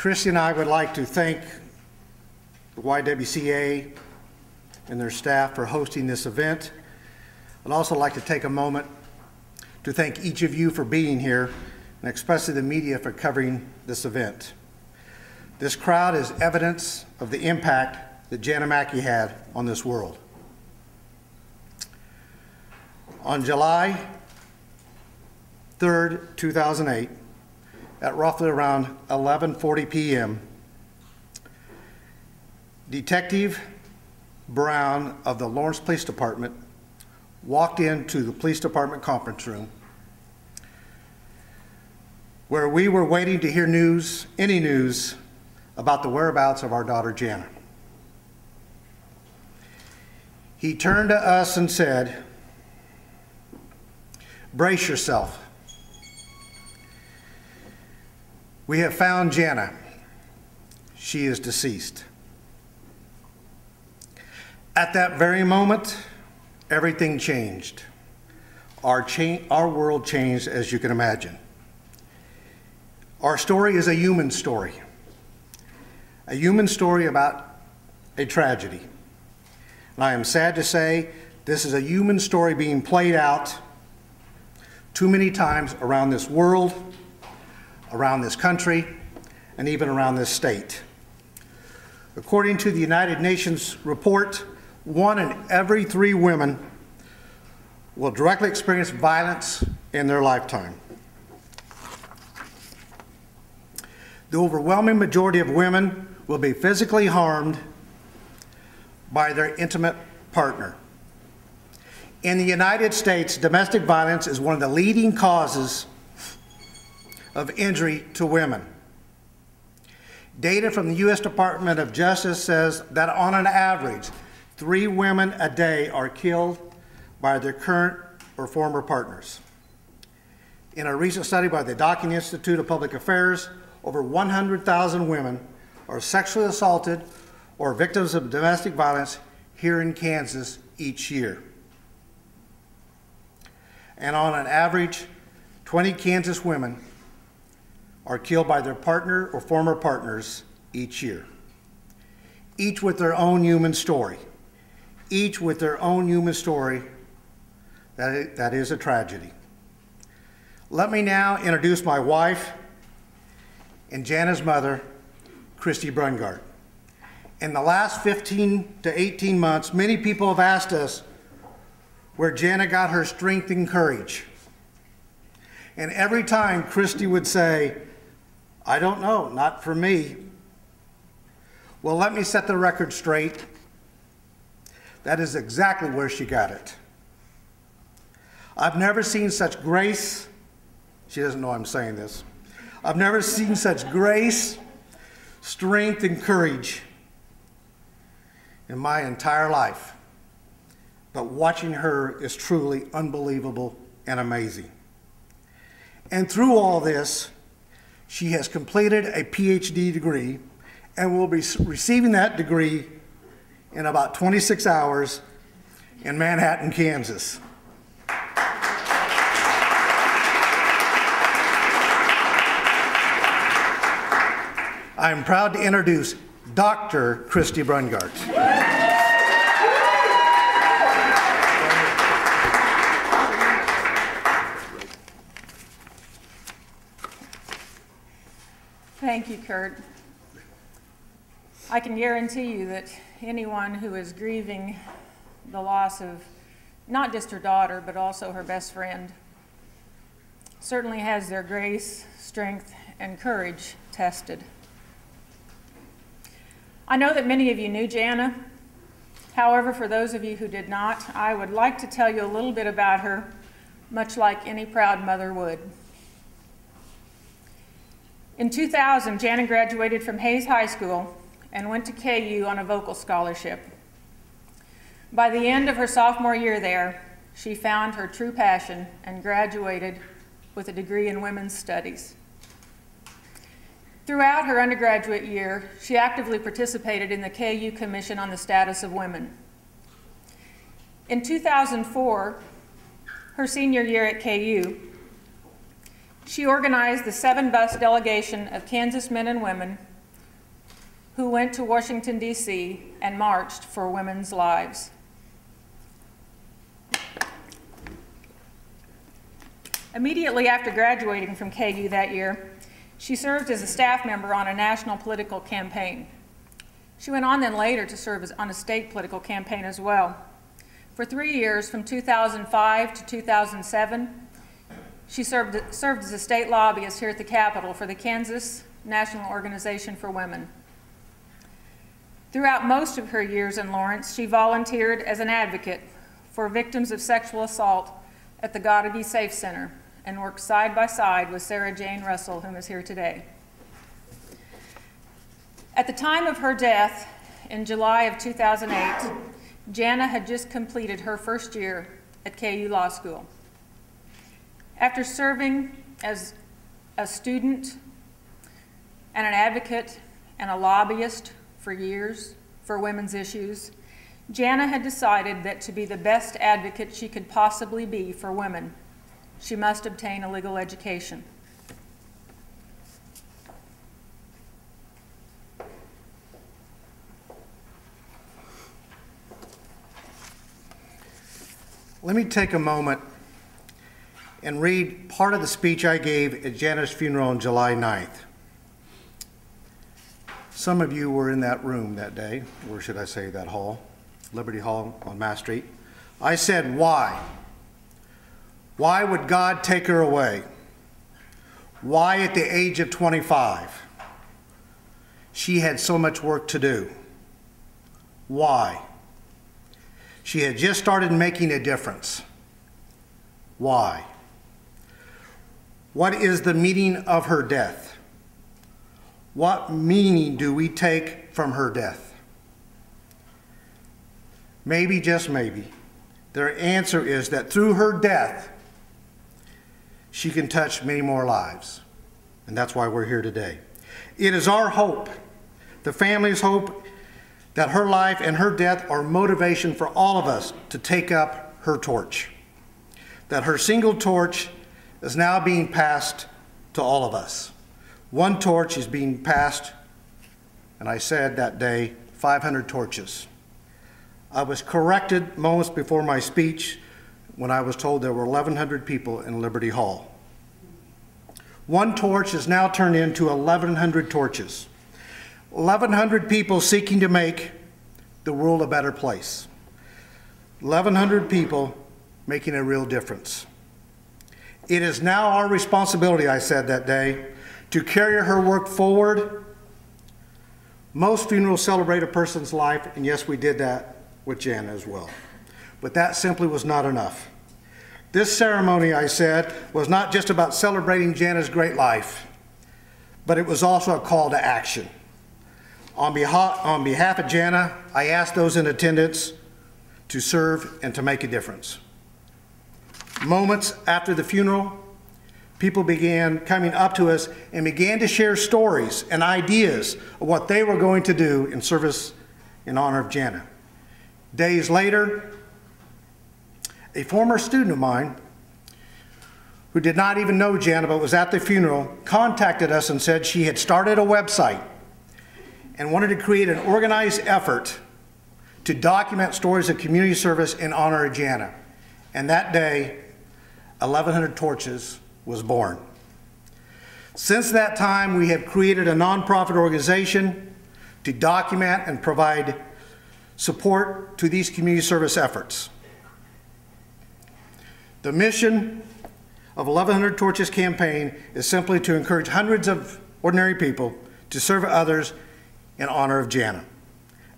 Christy and I would like to thank the YWCA and their staff for hosting this event. I'd also like to take a moment to thank each of you for being here, and especially the media for covering this event. This crowd is evidence of the impact that Jana Mackey had on this world. On July 3rd, 2008, at roughly around 11:40 p.m., Detective Brown of the Lawrence Police Department walked into the police department conference room where we were waiting to hear news, any news, about the whereabouts of our daughter Jana. He turned to us and said, "Brace yourself. We have found Jana. She is deceased." At that very moment, everything changed. Our world changed, as you can imagine. Our story is a human story about a tragedy. And I am sad to say, this is a human story being played out too many times around this world, around this country, and even around this state. According to the United Nations report, 1 in every 3 women will directly experience violence in their lifetime. The overwhelming majority of women will be physically harmed by their intimate partner. In the United States, domestic violence is one of the leading causes of injury to women. Data from the U.S. Department of Justice says that on an average, 3 women a day are killed by their current or former partners. In a recent study by the Docking Institute of Public Affairs, over 100,000 women are sexually assaulted or victims of domestic violence here in Kansas each year. And on an average, 20 Kansas women are killed by their partner or former partners each year, each with their own human story. Each with their own human story that is a tragedy. Let me now introduce my wife and Jana's mother, Christy Brungart. In the last 15 to 18 months, many people have asked us where Jana got her strength and courage. And every time Christy would say, "I don't know, not for me." Well, let me set the record straight. That is exactly where she got it. I've never seen such grace. She doesn't know I'm saying this. I've never seen such grace, strength, and courage in my entire life. But watching her is truly unbelievable and amazing. And through all this, she has completed a PhD degree and will be receiving that degree in about 26 hours in Manhattan, Kansas. I am proud to introduce Dr. Christy Brungart. Thank you, Kurt. I can guarantee you that anyone who is grieving the loss of not just her daughter, but also her best friend, certainly has their grace, strength, and courage tested. I know that many of you knew Jana. However, for those of you who did not, I would like to tell you a little bit about her, much like any proud mother would. In 2000, Jana graduated from Hayes High School and went to KU on a vocal scholarship. By the end of her sophomore year there, she found her true passion and graduated with a degree in women's studies. Throughout her undergraduate year, she actively participated in the KU Commission on the Status of Women. In 2004, her senior year at KU, she organized the 7-bus delegation of Kansas men and women who went to Washington, D.C. and marched for women's lives. Immediately after graduating from KU that year, she served as a staff member on a national political campaign. She went on then later to serve on a state political campaign as well. For 3 years, from 2005 to 2007, she served as a state lobbyist here at the Capitol for the Kansas National Organization for Women. Throughout most of her years in Lawrence, she volunteered as an advocate for victims of sexual assault at the Gotta Be Safe Center and worked side by side with Sarah Jane Russell, whom is here today. At the time of her death in July of 2008, Jana had just completed her first year at KU Law School. After serving as a student and an advocate and a lobbyist for years for women's issues, Jana had decided that to be the best advocate she could possibly be for women, she must obtain a legal education. Let me take a moment and read part of the speech I gave at Jana's funeral on July 9th. Some of you were in that room that day, or should I say that hall, Liberty Hall on Mass Street. I said, why? Why would God take her away? Why at the age of 25? She had so much work to do. Why? She had just started making a difference. Why? What is the meaning of her death? What meaning do we take from her death? Maybe, just maybe, their answer is that through her death, she can touch many more lives. And that's why we're here today. It is our hope, the family's hope, that her life and her death are motivation for all of us to take up her torch. That her single torch is now being passed to all of us. One torch is being passed, and I said that day, 500 torches. I was corrected moments before my speech when I was told there were 1,100 people in Liberty Hall. One torch is now turned into 1,100 torches. 1,100 people seeking to make the world a better place. 1,100 people making a real difference. It is now our responsibility, I said that day, to carry her work forward. Most funerals celebrate a person's life, and yes, we did that with Jana as well. But that simply was not enough. This ceremony, I said, was not just about celebrating Jana's great life, but it was also a call to action. On behalf of Jana, I asked those in attendance to serve and to make a difference. Moments after the funeral, people began coming up to us and began to share stories and ideas of what they were going to do in service in honor of Jana. Days later, a former student of mine who did not even know Jana but was at the funeral contacted us and said she had started a website and wanted to create an organized effort to document stories of community service in honor of Jana. And that day, 1,100 Torches was born. Since that time, we have created a nonprofit organization to document and provide support to these community service efforts. The mission of 1,100 Torches campaign is simply to encourage hundreds of ordinary people to serve others in honor of Jana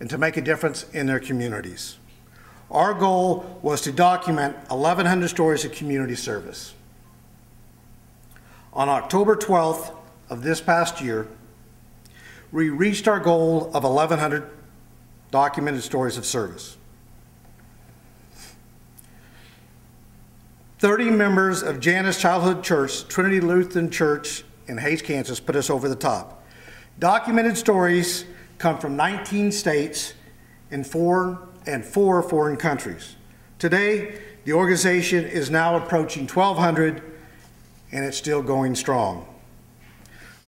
and to make a difference in their communities. Our goal was to document 1,100 stories of community service. On October 12th of this past year, we reached our goal of 1,100 documented stories of service. 30 members of Jana's childhood church, Trinity Lutheran Church in Hays, Kansas, put us over the top. Documented stories come from 19 states and four foreign countries. Today, the organization is now approaching 1,200, and it's still going strong.